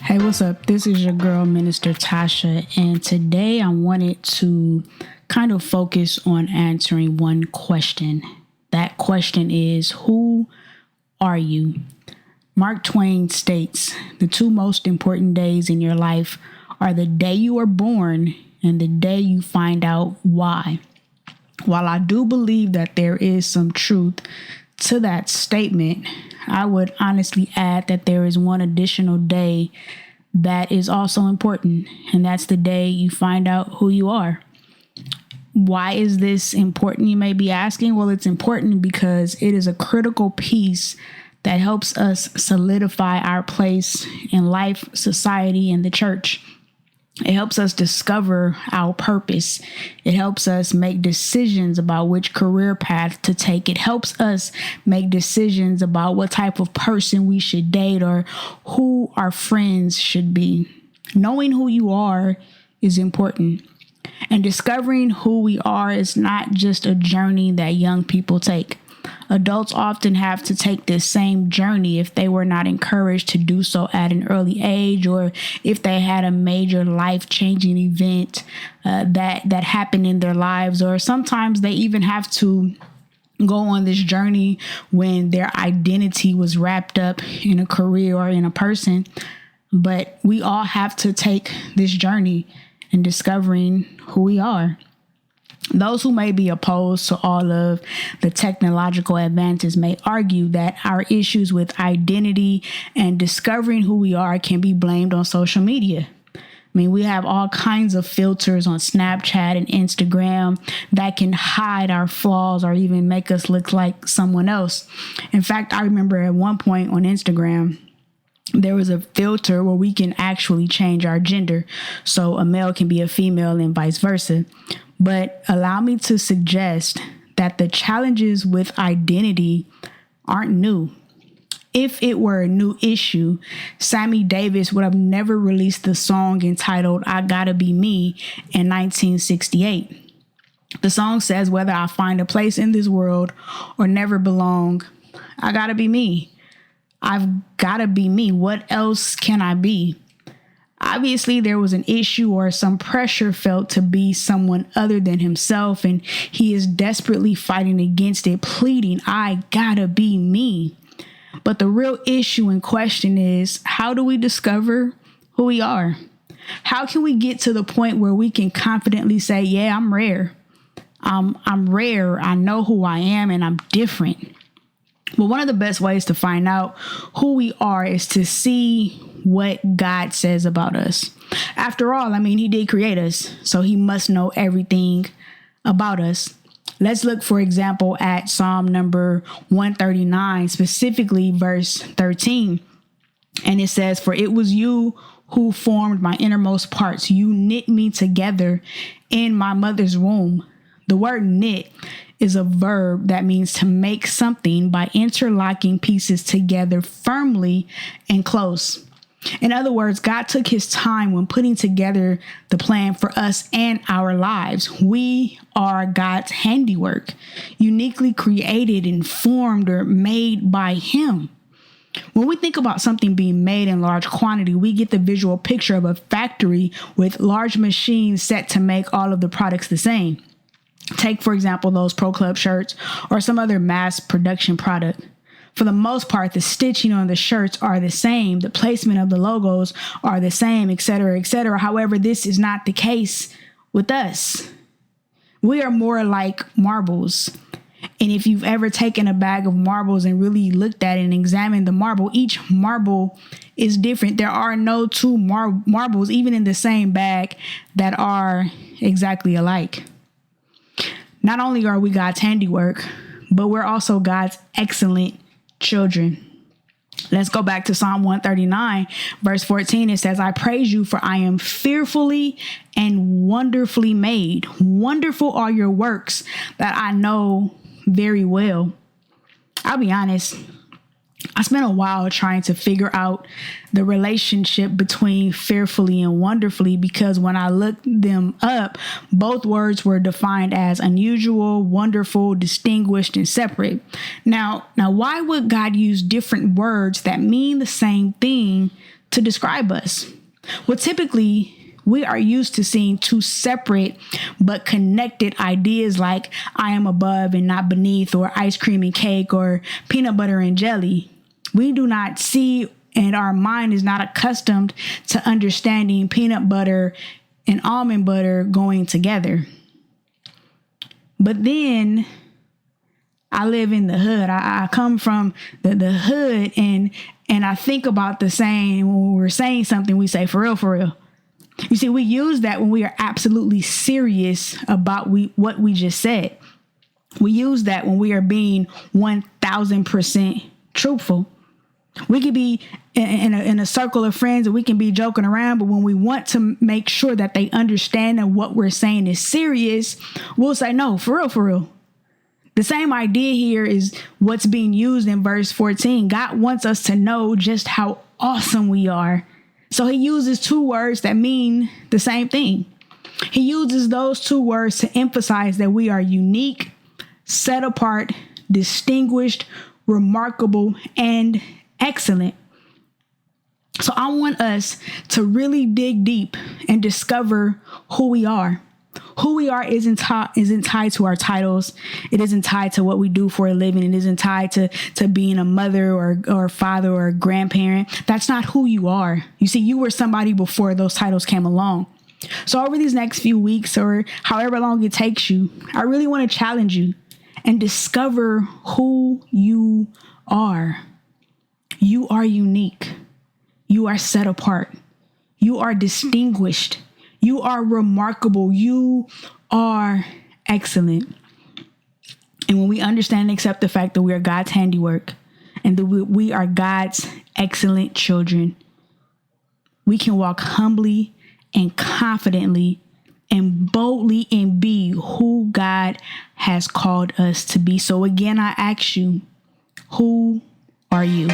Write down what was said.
Hey, what's up? This is your girl, Minister Tasha, and today I wanted to kind of focus on answering one question. That question is, who are you? Mark Twain states, the two most important days in your life are the day you are born and the day you find out why. While I do believe that there is some truth to that statement, I would honestly add that there is one additional day that is also important, and that's the day you find out who you are. Why is this important, you may be asking? Well, it's important because it is a critical piece that helps us solidify our place in life, society, and the church. It helps us discover our purpose. It helps us make decisions about which career path to take. It helps us make decisions about what type of person we should date or who our friends should be. Knowing who you are is important. And discovering who we are is not just a journey that young people take. Adults often have to take this same journey if they were not encouraged to do so at an early age, or if they had a major life-changing event that happened in their lives, or sometimes they even have to go on this journey when their identity was wrapped up in a career or in a person. But we all have to take this journey in discovering who we are. Those who may be opposed to all of the technological advances may argue that our issues with identity and discovering who we are can be blamed on social media. I mean, we have all kinds of filters on Snapchat and Instagram that can hide our flaws or even make us look like someone else. In fact, I remember at one point on Instagram, there was a filter where we can actually change our gender. So a male can be a female and vice versa. But allow me to suggest that the challenges with identity aren't new. If it were a new issue, Sammy Davis would have never released the song entitled I Gotta Be Me in 1968. The song says, whether I find a place in this world or never belong, I gotta be me. I've gotta be me. What else can I be? Obviously, there was an issue or some pressure felt to be someone other than himself, and he is desperately fighting against it, pleading, I gotta be me. But the real issue in question is, how do we discover who we are? How can we get to the point where we can confidently say, yeah, I'm rare. I'm rare. I know who I am, and I'm different. Well, one of the best ways to find out who we are is to see what God says about us. After all, he did create us, so he must know everything about us. Let's look, for example, at Psalm number 139, specifically verse 13. And it says, for it was you who formed my innermost parts. You knit me together in my mother's womb. The word knit is a verb that means to make something by interlocking pieces together firmly and close. In other words, God took his time when putting together the plan for us and our lives. We are God's handiwork, uniquely created and formed or made by him. When we think about something being made in large quantity, we get the visual picture of a factory with large machines set to make all of the products the same. Take, for example, those Pro Club shirts or some other mass production product. For the most part, the stitching on the shirts are the same. The placement of the logos are the same, et cetera, et cetera. However, this is not the case with us. We are more like marbles. And if you've ever taken a bag of marbles and really looked at it and examined the marble, each marble is different. There are no two marbles, even in the same bag, that are exactly alike. Not only are we God's handiwork, but we're also God's excellent children. Let's go back to Psalm 139, verse 14. It says, I praise you, for I am fearfully and wonderfully made. Wonderful are your works that I know very well. I'll be honest, I spent a while trying to figure out the relationship between fearfully and wonderfully, because when I looked them up, both words were defined as unusual, wonderful, distinguished, and separate. Now, why would God use different words that mean the same thing to describe us. Well, typically, we are used to seeing two separate but connected ideas like I am above and not beneath, or ice cream and cake, or peanut butter and jelly. We do not see, and our mind is not accustomed to understanding peanut butter and almond butter going together. But then I live in the hood. I come from the hood, and I think about the saying, when we're saying something, we say, for real, for real. You see, we use that when we are absolutely serious about what we just said. We use that when we are being 1000% truthful. We could be in a circle of friends and we can be joking around, but when we want to make sure that they understand that what we're saying is serious, we'll say, no, for real, for real. The same idea here is what's being used in verse 14. God wants us to know just how awesome we are. So he uses two words that mean the same thing. He uses those two words to emphasize that we are unique, set apart, distinguished, remarkable, and excellent. So I want us to really dig deep and discover who we are. Who we are isn't tied to our titles. It isn't tied to what we do for a living. It isn't tied to being a mother or father or a grandparent. That's not who you are. You see, you were somebody before those titles came along. So over these next few weeks, or however long it takes you, I really want to challenge you and discover who you are. You are unique. You are set apart. You are distinguished. You are remarkable. You are excellent. And when we understand and accept the fact that we are God's handiwork and that we are God's excellent children, we can walk humbly and confidently and boldly and be who God has called us to be. So again, I ask you, who are you?